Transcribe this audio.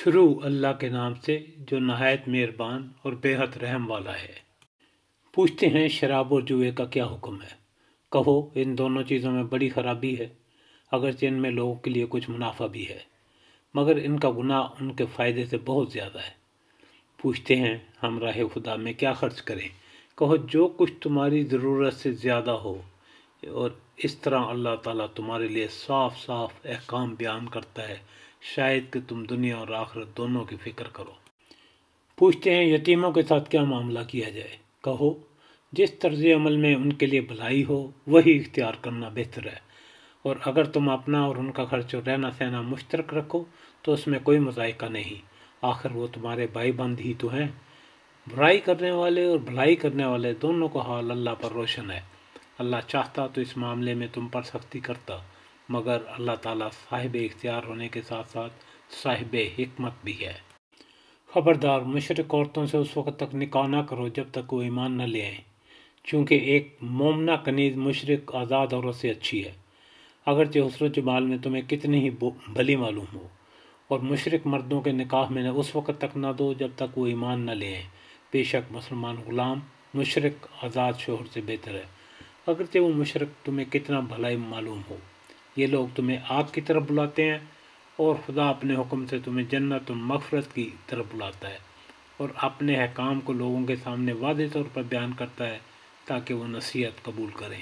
شروع اللہ کے نام سے جو نہایت مہربان اور بے حد رحم والا ہے۔ پوچھتے ہیں شراب اور جوئے کا کیا حکم ہے؟ کہو ان دونوں چیزوں میں بڑی خرابی ہے، اگرچہ ان میں لوگوں کے لیے کچھ منافع بھی ہے، مگر ان کا گناہ ان کے فائدے سے بہت زیادہ ہے۔ پوچھتے ہیں ہم راہ خدا میں کیا خرچ کریں؟ کہو جو کچھ تمہاری ضرورت سے زیادہ ہو، اور اس طرح اللہ تعالیٰ تمہارے لیے صاف صاف احکام بیان کرتا ہے، شاید کہ تم دنیا اور آخرت دونوں کی فکر کرو۔ پوچھتے ہیں یتیموں کے ساتھ کیا معاملہ کیا جائے؟ کہو جس طرز عمل میں ان کے لیے بھلائی ہو وہی اختیار کرنا بہتر ہے، اور اگر تم اپنا اور ان کا خرچ اور رہنا سہنا مشترک رکھو تو اس میں کوئی مذائقہ نہیں، آخر وہ تمہارے بھائی بند ہی تو ہیں۔ برائی کرنے والے اور بھلائی کرنے والے دونوں کا حال اللہ پر روشن ہے۔ اللہ چاہتا تو اس معاملے میں تم پر سختی کرتا، مگر اللہ تعالیٰ صاحب اختیار ہونے کے ساتھ ساتھ صاحب حکمت بھی ہے۔ خبردار مشرک عورتوں سے اس وقت تک نکاح نہ کرو جب تک وہ ایمان نہ لے آئیں، چونکہ ایک مومنہ کنیز مشرک آزاد عورت سے اچھی ہے، اگرچہ حسن و جمال میں تمہیں کتنی ہی بھلی معلوم ہو۔ اور مشرک مردوں کے نکاح میں اس وقت تک نہ دو جب تک وہ ایمان نہ لے آئیں، بے شک مسلمان غلام مشرک آزاد شوہر سے بہتر ہے، اگرچہ وہ مشرک تمہیں کتنا بھلائی معلوم ہو۔ یہ لوگ تمہیں آگ کی طرف بلاتے ہیں، اور خدا اپنے حکم سے تمہیں جنت و مغفرت کی طرف بلاتا ہے، اور اپنے احکام کو لوگوں کے سامنے واضح طور پر بیان کرتا ہے تاکہ وہ نصیحت قبول کریں۔